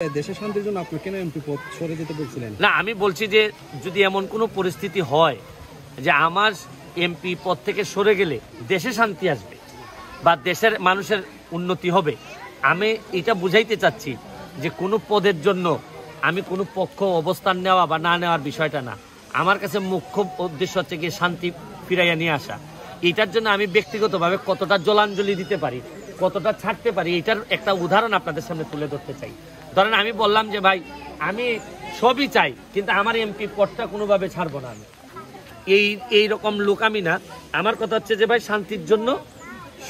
দেশের শান্তির জন্য আপনি কেন এমপি পদ সরে যেতে বলছিলেন? না, আমি বলছি যে যদি এমন কোনো পরিস্থিতি হয় যে আমার এমপি পদ থেকে সরে গেলে দেশে শান্তি আসবে বা দেশের মানুষের উন্নতি হবে, আমি এটা বুঝাইতে চাচ্ছি যে কোনো পদের জন্য আমি কোনো পক্ষ অবস্থান নেওয়া বা না নেওয়ার বিষয়টা না। আমার কাছে মুখ্য উদ্দেশ্য হচ্ছে গিয়ে শান্তি ফিরাইয়া নিয়ে আসা। এটার জন্য আমি ব্যক্তিগতভাবে কতটা জলাঞ্জলি দিতে পারি, কতটা ছাড়তে পারি, এটার একটা উদাহরণ আপনাদের সামনে তুলে ধরতে চাই। ধরেন আমি বললাম যে ভাই আমি সবই চাই, কিন্তু আমার এমপি পদটা কোনোভাবে ছাড়বো না। আমি এই রকম লোক আমি না। আমার কথা হচ্ছে যে ভাই শান্তির জন্য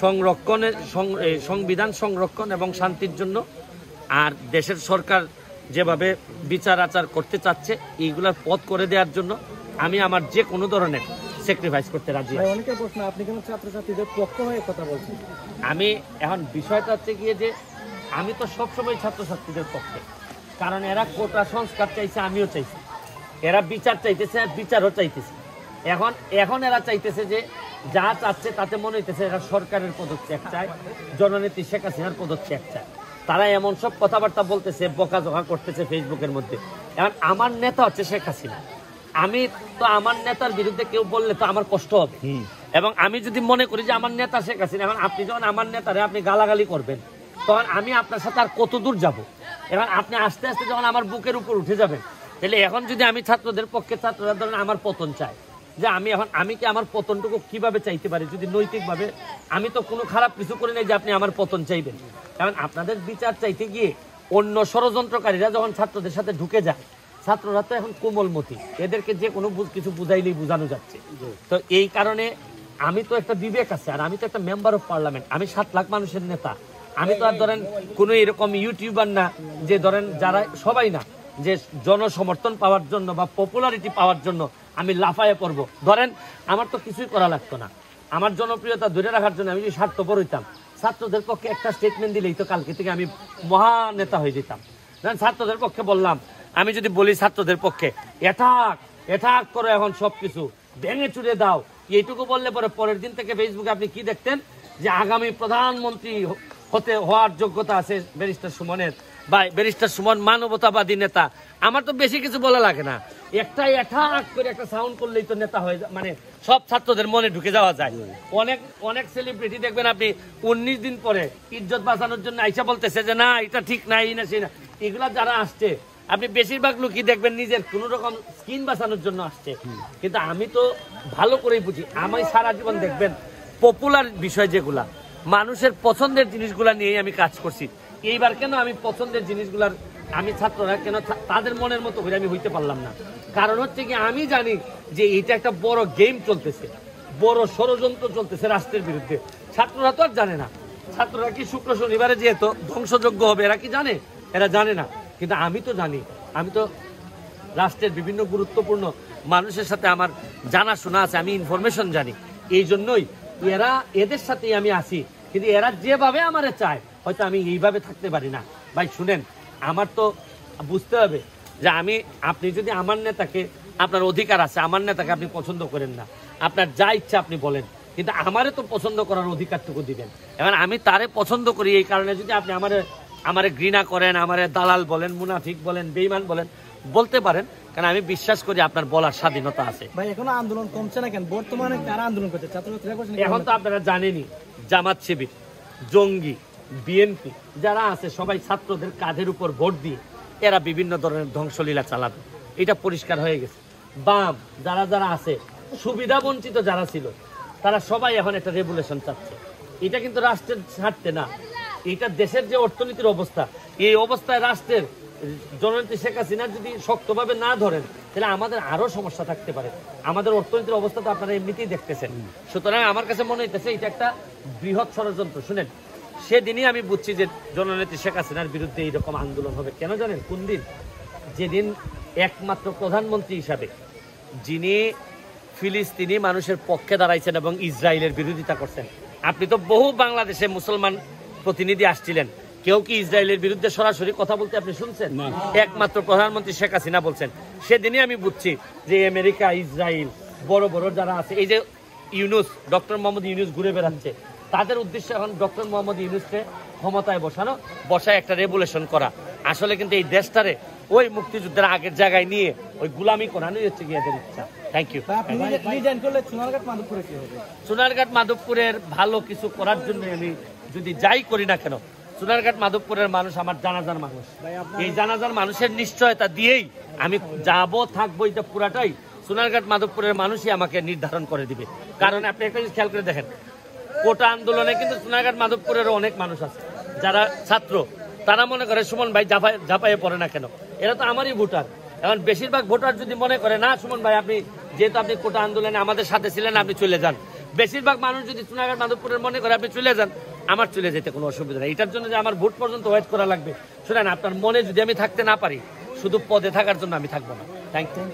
সংরক্ষণের সংবিধান সংরক্ষণ এবং শান্তির জন্য আর দেশের সরকার যেভাবে বিচার আচার করতে চাচ্ছে এইগুলার পথ করে দেওয়ার জন্য আমি আমার যে কোনো ধরনের স্যাক্রিফাইস করতে রাজি আছি। অনেকের প্রশ্ন, আপনি কেন ছাত্রছাত্রীদের পক্ষ হয়ে কথা বলছেন? আমি এখন বিষয়টা হচ্ছে গিয়ে যে আমি তো সবসময় ছাত্রছাত্রীদের পক্ষে, কারণ এরা কোটা সংস্কার চাইছে, আমিও চাইছি। এরা বিচার চাইতেছে, বিচারও চাইতেছে। এখন এরা চাইতেছে যে যা চাচ্ছে তাতে মনে হইতেছে এরা সরকারের পদত্যাগ চায়, জননেত্রী শেখ হাসিনার পদত্যাগ চায়। তারা এমন সব কথাবার্তা বলতেছে, বকাঝকা করতেছে ফেসবুকের মধ্যে। এখন আমার নেতা হচ্ছে শেখ হাসিনা, আমি তো আমার নেতার বিরুদ্ধে কেউ বললে তো আমার কষ্ট হবে। এবং আমি যদি মনে করি যে আমার নেতা শেখ হাসিনা, এখন আপনি যখন আমার নেতারে আপনি গালাগালি করবেন, তখন আমি আপনার সাথে আর কত দূর যাব? এবং আপনি আস্তে আস্তে যখন আমার বুকের উপর উঠে যাবেন, তাহলে এখন যদি আমি ছাত্রদের পক্ষে, ছাত্ররা ধরেন আমার পতন চায়, যে আমি কি আমার পতনটুকু কিভাবে চাইতে পারি যদি নৈতিকভাবে? আমি তো কোনো খারাপ কিছু করি নাই যে আপনি আমার পতন চাইবেন। কারণ আপনাদের বিচার চাইতে গিয়ে অন্য ষড়যন্ত্রকারীরা যখন ছাত্রদের সাথে ঢুকে যায়, ছাত্ররা তো এখন কোমলমতি, এদেরকে যে কোনো কিছু বুঝাইলেই বোঝানো যাচ্ছে। তো এই কারণে আমি তো একটা বিবেক আছে, আর আমি তো একটা মেম্বার অফ পার্লামেন্ট, আমি 7 লাখ মানুষের নেতা। আমি তো আর ধরেন কোনো এরকম ইউটিউবার না যে ধরেন যারা সবাই না, যে জনসমর্থন পাওয়ার জন্য বা পপুলারিটি পাওয়ার জন্য আমি লাফায়ে পড়বো। ধরেন আমার তো কিছুই করা লাগতো না, আমার জনপ্রিয়তা ধরে রাখার জন্য আমি যদি স্বার্থপর হইতাম, ছাত্রদের পক্ষে একটা স্টেটমেন্ট দিলেই তো কালকে থেকে আমি মহানেতা হয়ে যেতাম। ছাত্রদের পক্ষে বললাম, আমি যদি বলি ছাত্রদের পক্ষে এটাক করে এখন সবকিছু ভেঙে চুরে দাও, এইটুকু বললে পরে পরের দিন থেকে ফেসবুকে আপনি কি দেখতেন যে আগামী প্রধানমন্ত্রী হওয়ার যোগ্যতা আছে ব্যারিস্টার সুমনের, বা ব্যারিস্টার সুমন মানবতাবাদী নেতা। আমার তো বেশি কিছু বলা লাগে না, এটাক করে একটা সাউন্ড করলেই তো নেতা হয়ে যায়, মানে সব ছাত্রদের মনে ঢুকে যাওয়া যায়। অনেক সেলিব্রিটি দেখবেন আপনি 19 দিন পরে ইজ্জত বাঁচানোর জন্য আইসা বলতেছে যে না এটা ঠিক না, এই না সেই না। এগুলা যারা আসছে, আপনি বেশিরভাগ লোকই দেখবেন নিজের কোন রকম স্কিন বাঁচানোর জন্য আসছে। কিন্তু আমি তো ভালো করেই বুঝি, আমি সারা জীবন দেখবেন পপুলার বিষয় যেগুলা মানুষের পছন্দের জিনিসগুলা নিয়েই আমি কাজ করছি। এইবার কেন আমি পছন্দের জিনিসগুলার, আমি ছাত্ররা কেন তাদের মনের মতো করে আমি হইতে পারলাম না? কারণ হচ্ছে কি, আমি জানি যে এটা একটা বড় গেম চলতেছে, বড় ষড়যন্ত্র চলতেছে রাষ্ট্রের বিরুদ্ধে। ছাত্ররা তো আর জানে না, ছাত্ররা কি শুক্র শনিবারে যেহেতু ধ্বংসযোগ্য হবে এরা কি জানে? এরা জানে না। কিন্তু আমি তো জানি, আমি তো রাষ্ট্রের বিভিন্ন গুরুত্বপূর্ণ মানুষের সাথে আমার জানাশোনা আছে, আমি ইনফরমেশন জানি। এই জন্যই এদের সাথেই আমি আসি। কিন্তু এরা যেভাবে আমারে চায় হয়তো আমি এইভাবে থাকতে পারি না। ভাই শুনেন, আমার তো বুঝতে হবে যে আপনি যদি আমার নেতাকে, আপনার অধিকার আছে, আমার নেতাকে আপনি পছন্দ করেন না, আপনার যা ইচ্ছা আপনি বলেন, কিন্তু আমারে তো পছন্দ করার অধিকারটুকু দিবেন। এখন আমি তারে পছন্দ করি, এই কারণে যদি আপনি আমারে ঘৃণা করেন, আমারে দালাল বলেন, মুনাফিক বলেন, বেঈমান বলেন, বলতে পারেন, কারণ আমি বিশ্বাস করি আপনার বলার স্বাধীনতা আছে। ভাই এখনো আন্দোলন কমছে না কেন? বর্তমানে কারা আন্দোলন করছে? ছাত্রছাত্রীরা করছে। এখন তো আপনারা জানেনই, জামাত শিবির, জঙ্গি, বিএনপি যারা আছে সবাই ছাত্রদের কাঁধের উপর ভোট দিয়ে এরা বিভিন্ন ধরনের ধ্বংসলীলা চালাবে, এটা পরিষ্কার হয়ে গেছে। বাম যারা আছে, সুবিধা বঞ্চিত যারা ছিল, তারা সবাই এখন একটা রেগুলেশন চাচ্ছে। এটা কিন্তু রাষ্ট্রের স্বার্থে না, এটা দেশের যে অর্থনীতির অবস্থা, এই অবস্থায় রাষ্ট্রের জননেত্রী শেখ হাসিনা যদি শক্তভাবে না ধরেন, তাহলে আমাদের আরো সমস্যা থাকতে পারে। আমাদের অর্থনীতির অবস্থা তো আপনারা এমনিতেই দেখতেছেন। সুতরাং আমার কাছে মনে হইতেছে এটা একটা বৃহৎ ষড়যন্ত্র। শুনেন, সেদিনই আমি বুঝছি যে জননেত্রী শেখ হাসিনার বিরুদ্ধে এইরকম আন্দোলন হবে। কেন জানেন? কোন দিন? যেদিন একমাত্র প্রধানমন্ত্রী হিসাবে যিনি ফিলিস্তিনি মানুষের পক্ষে দাঁড়াইছেন এবং ইসরায়েলের বিরোধিতা করছেন। আপনি তো বহু বাংলাদেশে মুসলমান প্রতিনিধি আসছিলেন, কেউ কি ইসরায়েলের বিরুদ্ধে সরাসরি কথা বলতে আপনি শুনছেন? একমাত্র প্রধানমন্ত্রী শেখ হাসিনা বলছেন। সেদিনই আমি বুঝছি যে আমেরিকা, ইসরায়েল, বড় বড় যারা আছে, এই যে ইউনূস, ডক্টর মোহাম্মদ ইউনূস ঘুরে বেড়াচ্ছে, তাদের উদ্দেশ্যে এখন ডক্টর মোহাম্মদ ইউনূসকে ক্ষমতায় বসায় একটা রেগুলেশন করা। আসলে কিন্তু এই দেশটারে ওই মুক্তিযুদ্ধের আগের জায়গায় নিয়ে ওই গুলামি করানোই হচ্ছে গিয়ে এদের ইচ্ছা। Thank you. আপনি রিজাইন করলে সোনারঘাট মাধবপুরে কি হবে? সোনারঘাট মাধবপুরের ভালো কিছু করার জন্য আমি যদি যাই করি না কেন, সোনারঘাট মাধবপুরের মানুষ আমার জানাজার মানুষ। এই জানাজার মানুষের নিশ্চয়তা দিয়েই আমি যাব থাকবো, এটা পুরাটাই সোনারঘাট মাধবপুরের মানুষই আমাকে নির্ধারণ করে দিবে। কারণ আপনি একটা জিনিস খেয়াল করে দেখেন, কোটা আন্দোলনে কিন্তু সোনারঘাট মাধবপুরেরও অনেক মানুষ আছে যারা ছাত্র, তারা মনে করে সুমন ভাই ঝাঁপাইয়ে পড়ে না কেন, এরা তো আমারই ভোটার। এখন বেশিরভাগ ভোটার যদি মনে করে না সুমন ভাই আপনি যেহেতু আপনি কোটা আন্দোলনে আমাদের সাথে ছিলেন আপনি চলে যান, বেশিরভাগ মানুষ যদি সোনারঘাট মাধবপুরের মনে করে আপনি চলে যান, আমার চলে যেতে কোনো অসুবিধা নেই। এটার জন্য যে আমার ভোট পর্যন্ত ওয়েট করা লাগবে, শুনেন আপনার মনে যদি আমি থাকতে না পারি, শুধু পদে থাকার জন্য আমি থাকবো না। Thank you.